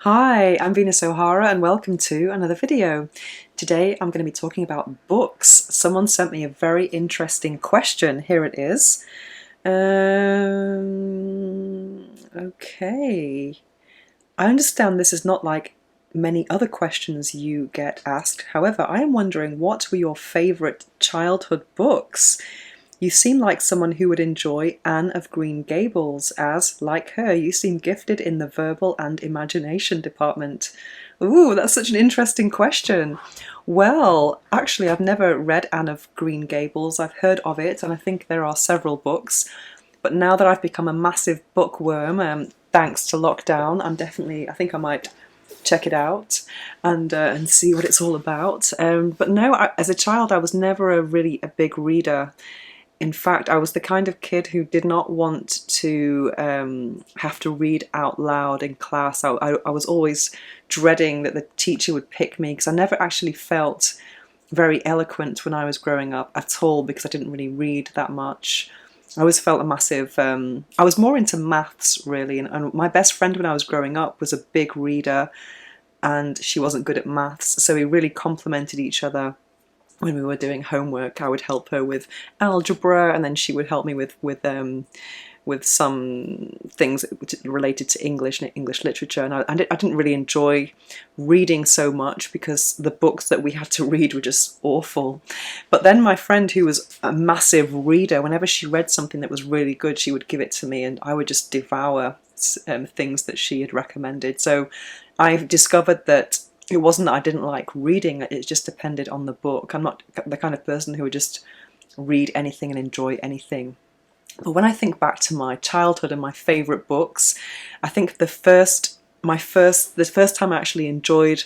Hi, I'm Venus O'Hara and welcome to another video. Today I'm going to be talking about books. Someone sent me a very interesting question. Here it is. Okay. I understand this is not like many other questions you get asked. However, I am wondering, what were your favourite childhood books? You seem like someone who would enjoy Anne of Green Gables, as, like her, you seem gifted in the verbal and imagination department. Ooh, that's such an interesting question. Well, actually, I've never read Anne of Green Gables. I've heard of it, and I think there are several books. But now that I've become a massive bookworm, thanks to lockdown, I think I might check it out and see what it's all about. But no, as a child, I was never really a big reader. In fact, I was the kind of kid who did not want to have to read out loud in class. I was always dreading that the teacher would pick me because I never actually felt very eloquent when I was growing up at all because I didn't really read that much. I always felt a massive, I was more into maths really, and my best friend when I was growing up was a big reader and she wasn't good at maths, so we really complemented each other. When we were doing homework, I would help her with algebra, and then she would help me with some things related to English and English literature. And I didn't really enjoy reading so much because the books that we had to read were just awful. But then my friend, who was a massive reader, whenever she read something that was really good, she would give it to me, and I would just devour things that she had recommended. So I've discovered that it wasn't that I didn't like reading, it just depended on the book. I'm not the kind of person who would just read anything and enjoy anything. But when I think back to my childhood and my favourite books, I think the first time I actually enjoyed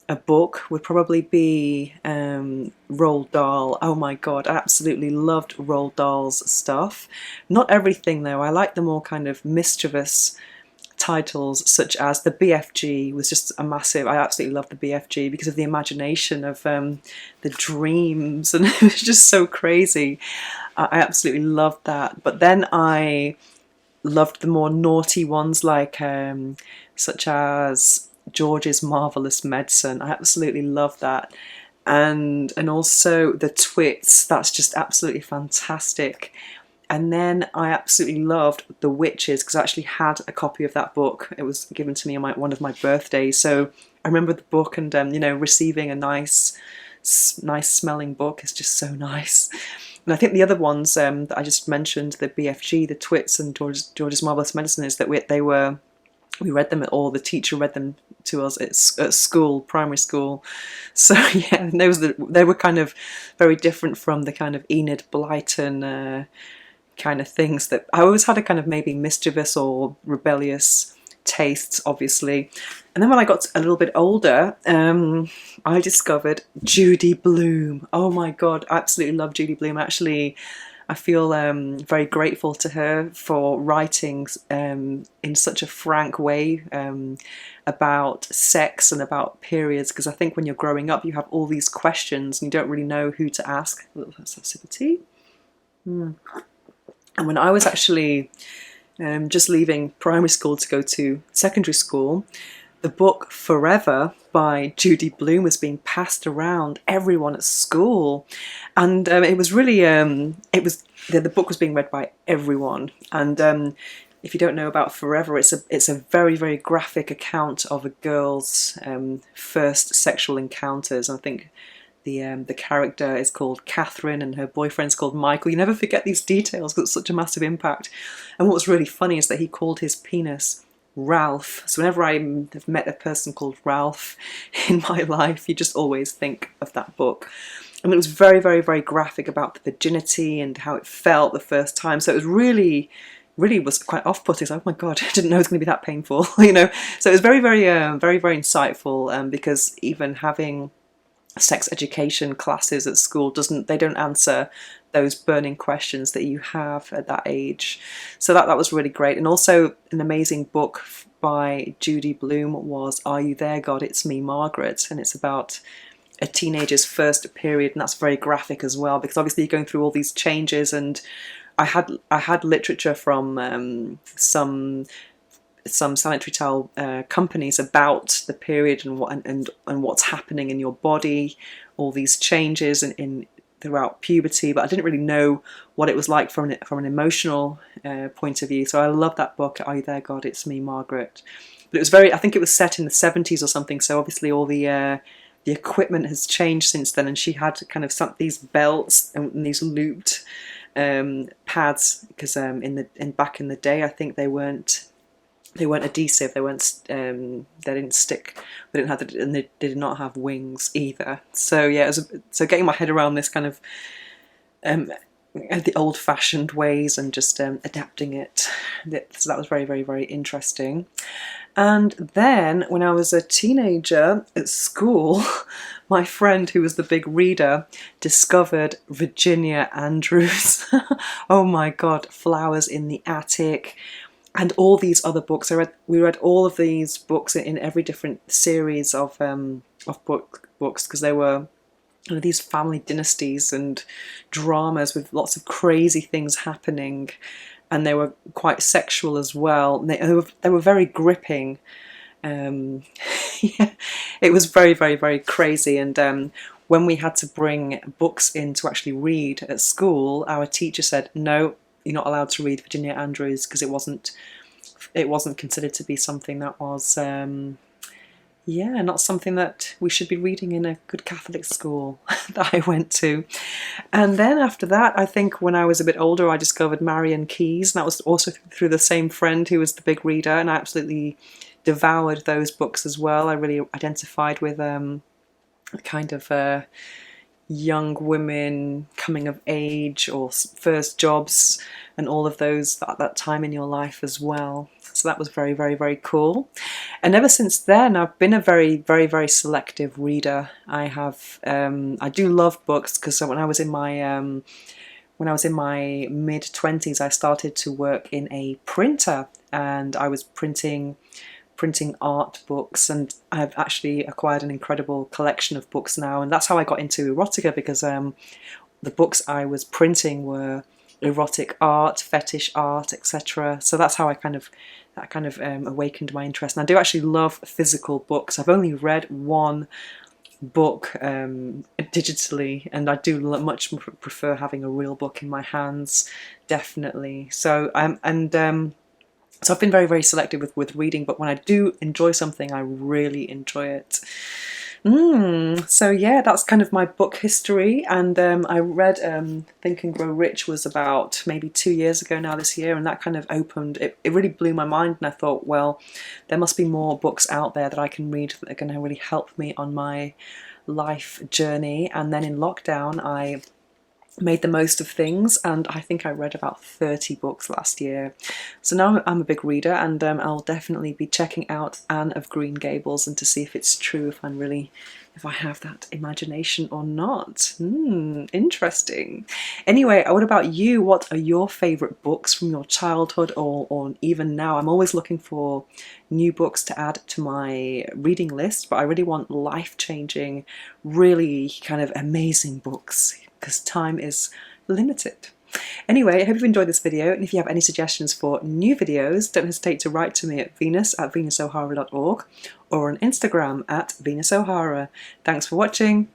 a book would probably be Roald Dahl. Oh my god, I absolutely loved Roald Dahl's stuff. Not everything though, I like the more kind of mischievous titles, such as the BFG was just a massive. I absolutely loved the BFG because of the imagination of the dreams, and it was just so crazy. I absolutely loved that. But then I loved the more naughty ones, like such as George's Marvelous Medicine. I absolutely loved that. And also the Twits, that's just absolutely fantastic. And then I absolutely loved The Witches because I actually had a copy of that book. It was given to me on one of my birthdays. So I remember the book, and receiving a nice smelling book is just so nice. And I think the other ones that I just mentioned, the BFG, the Twits, and George's Marvelous Medicine, is that we read them all. The teacher read them to us at school, primary school. So yeah, they were kind of very different from the kind of Enid Blyton kind of things that I always had, a kind of maybe mischievous or rebellious tastes, obviously. And then when I got a little bit older, I discovered Judy Bloom. Oh my god, I absolutely love Judy Bloom. Actually, I feel very grateful to her for writing in such a frank way about sex and about periods, because I think when you're growing up you have all these questions and you don't really know who to ask. Let's have a sip of tea. And when I was actually just leaving primary school to go to secondary school, the book Forever by Judy Bloom was being passed around everyone at school, and it was really the book was being read by everyone. And if you don't know about Forever, it's a very, very graphic account of a girl's first sexual encounters. And I think the character is called Catherine and her boyfriend's called Michael. You never forget these details because it's such a massive impact. And what was really funny is that he called his penis Ralph. So whenever I have met a person called Ralph in my life, you just always think of that book. And it was very, very, very graphic about the virginity and how it felt the first time. So it was really was quite off-putting. So, oh my god, I didn't know it was going to be that painful, So it was very, very, very, very insightful, because even having sex education classes at school don't answer those burning questions that you have at that age. So that was really great. And also an amazing book by Judy Bloom was Are You There, God? It's Me, Margaret. And it's about a teenager's first period, and that's very graphic as well, because obviously you're going through all these changes. And I had literature from some some sanitary towel companies about the period and what's happening in your body, all these changes in throughout puberty, but I didn't really know what it was like from an emotional point of view. So I love that book, Are You There, God? It's Me, Margaret. But it was I think it was set in the 70s or something, so obviously all the equipment has changed since then, and she had kind of these belts and these looped pads, because back in the day, I think they weren't adhesive, they didn't stick, and they did not have wings either. So yeah, so getting my head around this kind of the old-fashioned ways and just adapting it. So that was very, very, very interesting. And then when I was a teenager at school, my friend, who was the big reader, discovered Virginia Andrews. Oh my God, Flowers in the Attic, and all these other books. We read all of these books in every different series of books, because they were these family dynasties and dramas with lots of crazy things happening, and they were quite sexual as well. They were very gripping. Yeah, it was very, very, very crazy. And when we had to bring books in to actually read at school, our teacher said, no, you're not allowed to read Virginia Andrews, because it wasn't considered to be something that was not something that we should be reading in a good Catholic school that I went to. And then after that, I think when I was a bit older, I discovered Marion Keys, and that was also through the same friend who was the big reader, and I absolutely devoured those books as well. I really identified with kind of young women coming of age or first jobs and all of those at that time in your life as well. So that was very, very, very cool. And ever since then, I've been a very, very, very selective reader. I do love books, because when I was in my mid-20s, I started to work in a printer, and I was printing art books, and I've actually acquired an incredible collection of books now. And that's how I got into erotica, because the books I was printing were erotic art, fetish art, etc. So that's how that kind of awakened my interest. And I do actually love physical books. I've only read one book digitally, and I do much prefer having a real book in my hands, definitely. So so I've been very, very selective with reading, but when I do enjoy something, I really enjoy it. So yeah, that's kind of my book history. And I read Think and Grow Rich was about maybe 2 years ago now, this year, and that kind of opened, it really blew my mind, and I thought, well, there must be more books out there that I can read that are going to really help me on my life journey. And then in lockdown, I made the most of things, and I think I read about 30 books last year. So now I'm a big reader, and I'll definitely be checking out Anne of Green Gables, and to see if it's true, if I have that imagination or not. Interesting. Anyway, what about you? What are your favourite books from your childhood or even now? I'm always looking for new books to add to my reading list, but I really want life-changing, really kind of amazing books, because time is limited. Anyway, I hope you've enjoyed this video, and if you have any suggestions for new videos, don't hesitate to write to me at venus@venusohara.org or on Instagram @venusohara. Thanks for watching.